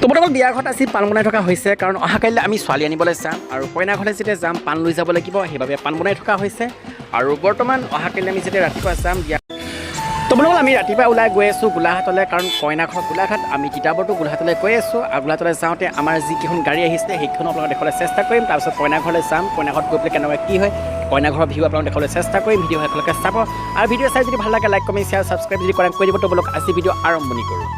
তোমালোকৰ বিয়া ঘৰত আজি পাণ বনাই থকা হৈছে কাৰণ অহাকাইলৈ আমি ছোৱালী আনিবলৈ যাম আৰু কইনা ঘৰলৈ যেতিয়া যাম পাণ লৈ যাব লাগিব সেইবাবে পাণ বনাই থকা হৈছে আৰু বৰ্তমান অহাকাইলৈ আমি যেতিয়া ৰাতিপুৱা যাম বিয়া তোমালোকৰ আমি ৰাতিপুৱা ওলাই গৈ আছোঁ গোলাঘাটলৈ কাৰণ কইনা ঘৰ গোলাঘাট আমি তিতাবৰটো গোলাঘাটলৈ গৈ আছোঁ আৰু গোলাঘাটলৈ যাওঁতে আমাৰ যিকেইখন গাড়ী আহিছিলে সেইখন আপোনালোকক দেখাবলৈ চেষ্টা কৰিম তাৰপিছত কইনা ঘৰলৈ যাম কইনা ঘৰত গৈ পেলাই কেনেকুৱা কি হয় কইনা ঘৰৰ ভিডিঅ' আপোনালোকক দেখাবলৈ চেষ্টা কৰিম ভিডিঅ' একেলগে চাব আৰু ভিডিঅ' চাই যদি ভাল লাগে লাইক কমেণ্ট শ্বেয়াৰ ছাবস্ক্ৰাইব যদি কৰে কৰি দিব তোমালোক আজি ভিডিঅ' আৰম্ভণি কৰোঁ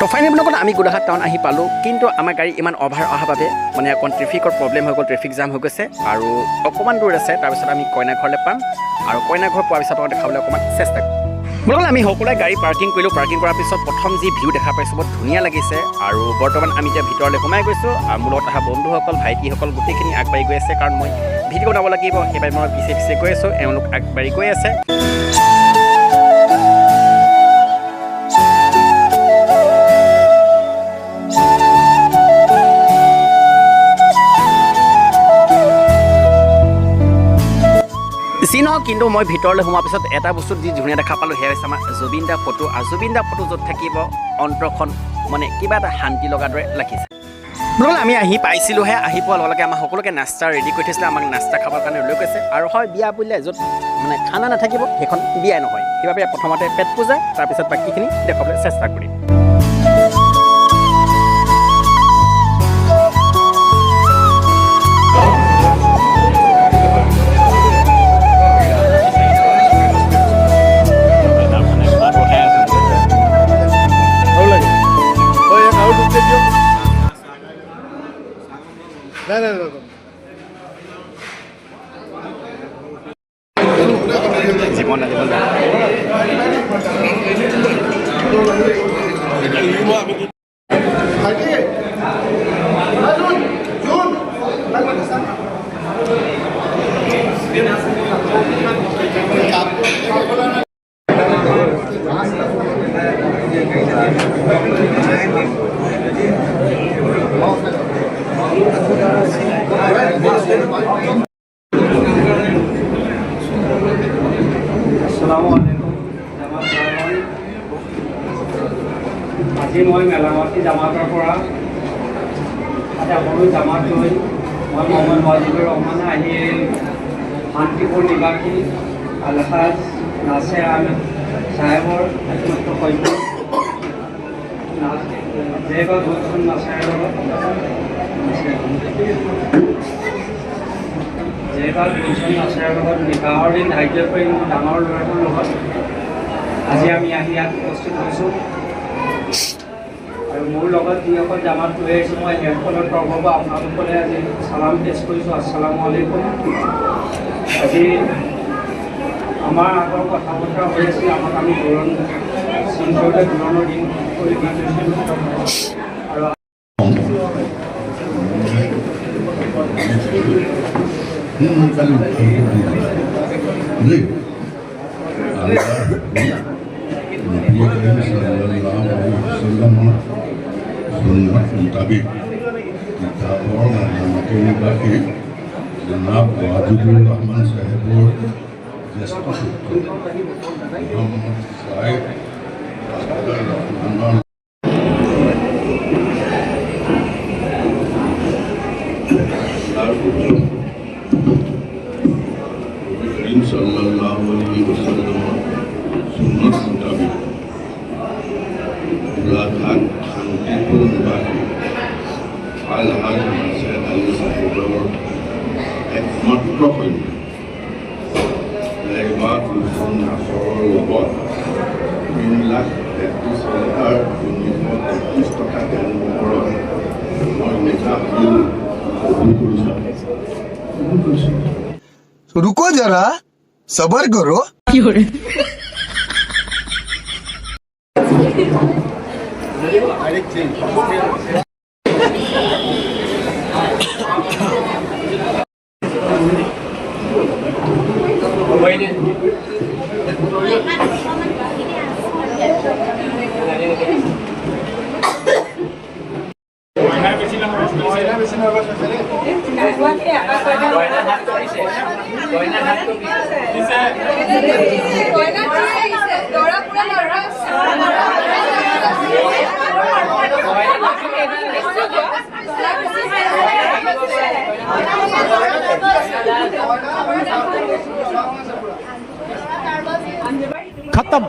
তো ফাইনেলি লগত আমি গোলাঘাট টাউন আহি পালোঁ কিন্তু আমাৰ গাড়ী ইমান অভাৰ অহাৰ বাবে মানে অকণ ট্ৰেফিকৰ প্ৰব্লেম হৈ গ'ল ট্ৰেফিক জাম হৈ গৈছে আৰু অকণমান দূৰ আছে তাৰপিছত আমি কইনা ঘৰলৈ পাম আৰু কইনা ঘৰ পোৱাৰ পিছত দেখাবলৈ অকণমান চেষ্টা কৰিম বোলো আমি সকলোৱে গাড়ী পাৰ্কিং কৰিলোঁ পাৰ্কিং কৰাৰ পিছত প্ৰথম যি ভিউ দেখা পাইছোঁ বহুত ধুনীয়া লাগিছে আৰু বৰ্তমান আমি এতিয়া ভিতৰলৈ সোমাই গৈছোঁ আৰু মোৰ লগত অহা বন্ধুসকল ভাইটিসকল গোটেইখিনি আগবাঢ়ি গৈ আছে কাৰণ মই ভিডিঅ' বনাব লাগিব সেইবাবে মই পিছে পিছে গৈ আছোঁ এওঁলোক আগবাঢ়ি গৈ আছে যি নহওক কিন্তু মই ভিতৰলৈ সোমোৱাৰ পিছত এটা বস্তুত যি ধুনীয়া দেখা পালোঁ সেয়া হৈছে আমাৰ জুবিন দা ফটো আৰু জুবিন দা ফটো য'ত থাকিব অন্তৰখন মানে কিবা এটা শান্তি লগা দৰে লাগিছে বোলো আমি আহি পাইছিলোঁহে আহি পোৱাৰ লগে লগে আমাৰ সকলোকে নাস্তা ৰেডি কৰি থৈছিলে আমাক নাস্তা খাবৰ কাৰণে লৈ গৈছে আৰু হয় বিয়া বুলিলে য'ত মানে খানা নাথাকিব সেইখন বিয়াই নহয় সেইবাবে প্ৰথমতে পেট পূজা তাৰপিছত বাকীখিনি দেখাবলৈ চেষ্টা কৰিম জীবন আজি মই মেলামাটি জামাতৰ পৰা এটা সৰু জামাত লৈ মই মোহাম্মদ ৱাজিবুৰ ৰহমানে আহি শান্তিপুৰ নিবাসী আলহাজ নাছেৰ আহমেদ চাহেবৰ একমাত্ৰ সভ্য জেবা গুলচন নাছেৰৰ লগত নিকাহৰ দিন ধাৰ্য কৰি মোৰ ডাঙৰ ল'ৰাটোৰ লগত আজি আমি আহি ইয়াত উপস্থিত হৈছোঁ আৰু মোৰ লগত যিসকল জামাত লৈ আহিছোঁ মই সিহঁতসকলৰ তৰফৰ পৰা আপোনালোকলৈ আজি চালাম পেছ কৰিছোঁ আসসালামু আলাইকুম আজি আমাৰ আগৰ কথা বতৰা হৈ আছিল আমাক আমি চিন্তাতে দূৰণৰ দিন কৰি দি থৈছিলোঁ मुताबिक किताबों मेलामाटी निवासी जनाब वाजिबुर रहमान साहेबर ज्येष्ठ पुत्र मोहम्मद साहेब सल्लल्लाहु अलैहि वसल्लम सुन्नत मुताबिक गोलाघाट শান্তিপুৰ নিবাসী আলহাজ নাছেৰ আলী চাহেবৰ একমাত্ৰ সৈন্য লেবা গুলচন নাছৰৰ লগত 3,33,933 টকা তেওঁৰ ওপৰত মই নিকাহ বিল কবুল কৰিছোঁ रुको जरा सबर करो खत्म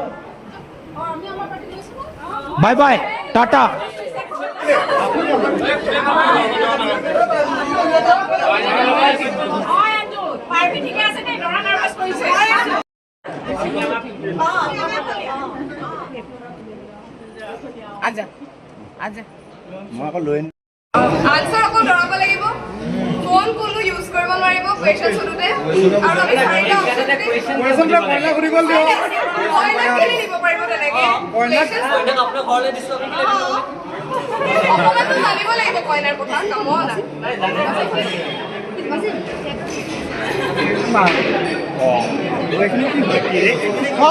बाय बाय टाटा আনসাৰ অকল ধৰাব লাগিব ফোন কোনো ইউজ কৰিব নোৱাৰিব কুৱেশ্যন সোধোতে আৰু আমি চাৰিটা কোৱেশ্যনটা কয়লা কৰিব লাগিব কয়লা কেলে দিব পাৰিব তেনেকে কয়লা আপোনাৰ ঘৰলে দিছো অকণমান জানিব লাগিব কয়লাৰ কথা কামত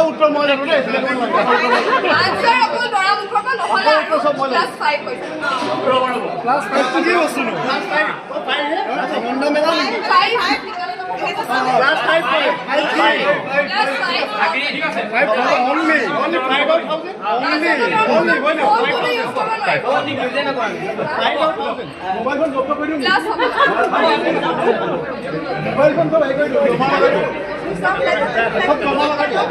উত্তৰ মই জানো দেই আনসাৰ অকল ধৰা মুখৰ পৰা নহ'লে ক্লাছ 5 হৈছে ক্লাছ 5 কি বস্তু নো ক্লাছ 5 মন্দ মেলা নেকি class 5 only 5,000 only mobile phone জব্দ কৰি দিওঁ ক্লাছ হ'ব মোবাইল ফোন তো ভাই কৰি দিওঁ সব কমা লগা দিয়া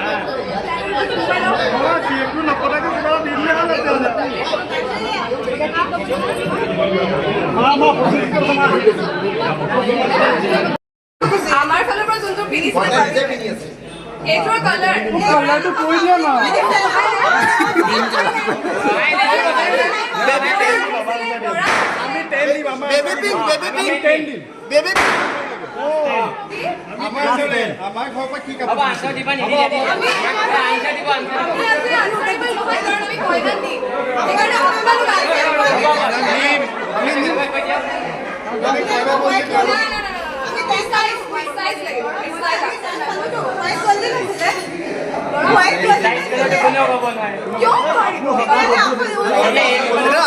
একটু নপটাকে কিবা দি দিলে ভাল আমাৰ ফালৰ পৰা যোনটো পিন্ধিছে এইটোৰ কালাৰ কালাৰটো কৈ দিয়া না আমাৰ ঘৰৰ পৰা কি কাপোৰ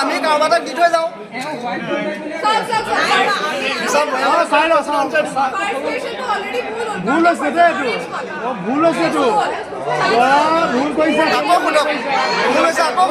আমি কাৰোবাৰ তাত দি থৈ যাওঁ চাই লওঁ ভুল হৈছে দেই এইটো ভুল হৈছেতো ভুল কৰিছে আকৌ ভুল হৈছে আকৌ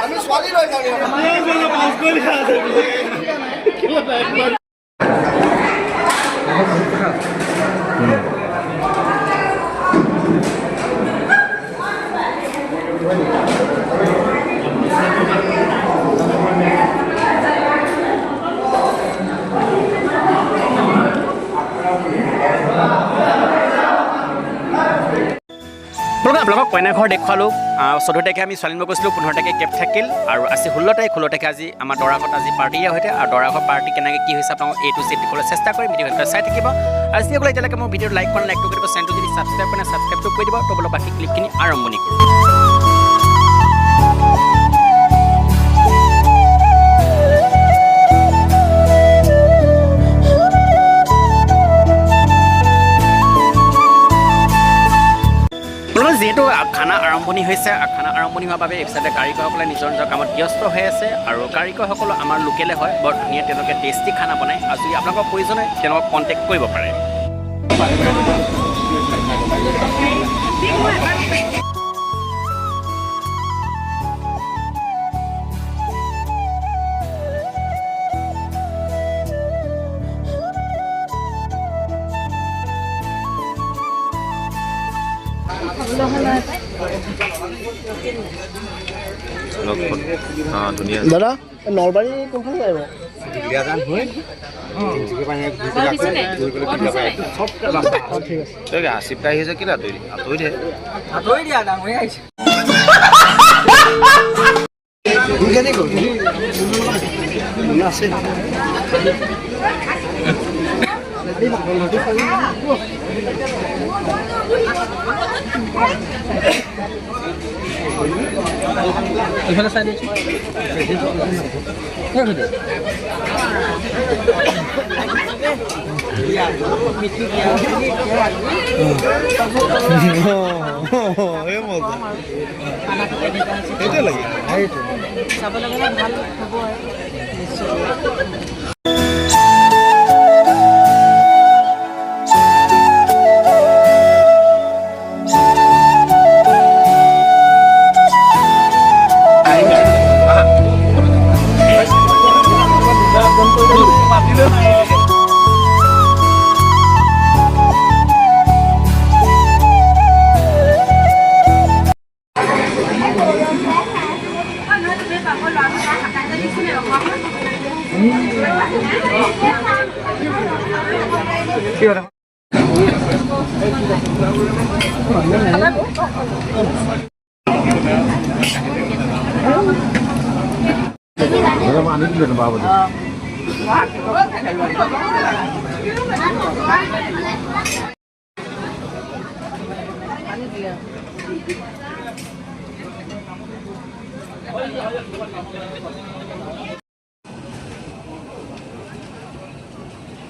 আমি ছোৱালী লৈ যাওঁ আপোনালোকক কইনা ঘৰ দেখুৱালোঁ 14 তাৰিখে আমি ছোৱালী নিব গৈছিলোঁ 15 তাৰিখে কেব থাকিল আৰু আজি 16 তাৰিখে আজি আমাৰ দৰাঘৰত আজি পাৰ্টিয়ে সৈতে আৰু দৰাঘৰ পাৰ্টি কেনেকৈ কি হৈছে আপোনালোকক A to Z দিবলৈ চেষ্টা কৰিম ভিডিঅ'টো চাই থাকিব আৰু যিসকলে এতিয়ালৈকে মোৰ ভিডিঅ'টো লাইক কৰা লাইকটো কৰিব চেনেলটো যদি ছাবস্ক্ৰাইব কৰা ছাবস্ক্ৰাইবটো কৰি দিব তো বাকী ক্লিপখিনি আৰম্ভণি কৰোঁ যিহেতু খানা আৰম্ভণি হৈছে খানা আৰম্ভণি হোৱাৰ বাবে এইচাইডে কাৰিকৰসকলে নিজৰ নিজৰ কামত ব্যস্ত হৈ আছে আৰু কাৰিকৰসকল আমাৰ লোকেলে হয় বৰ ধুনীয়া তেওঁলোকে টেষ্টি খানা বনায় আৰু যদি আপোনালোকৰ প্ৰয়োজন হয় তেওঁলোকক কণ্টেক্ট কৰিব পাৰে দাদা নলবাৰী কোনখন যাব আশিপটা আহিছে কিলা আঁতৰি দে আছে এইফালে চাই দিছোঁ এই মজা সেইটোৱে লাগে চাবলৈ গ'লে ভাল হ'ব আৰু নিশ্চয়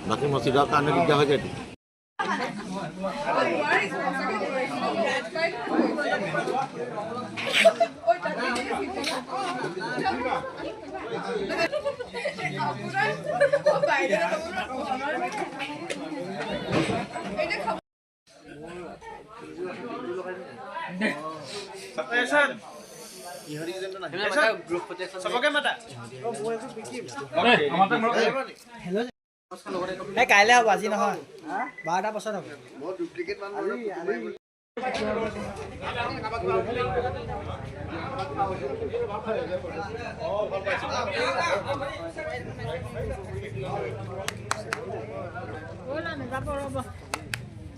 বাকী মছজিদৰ কাৰণে দিগদাৰ হৈ যায় চবকে মাতা কাইলৈ হ'ব আজি নহয় 12টা বছৰত হ'ব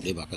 এই বাকী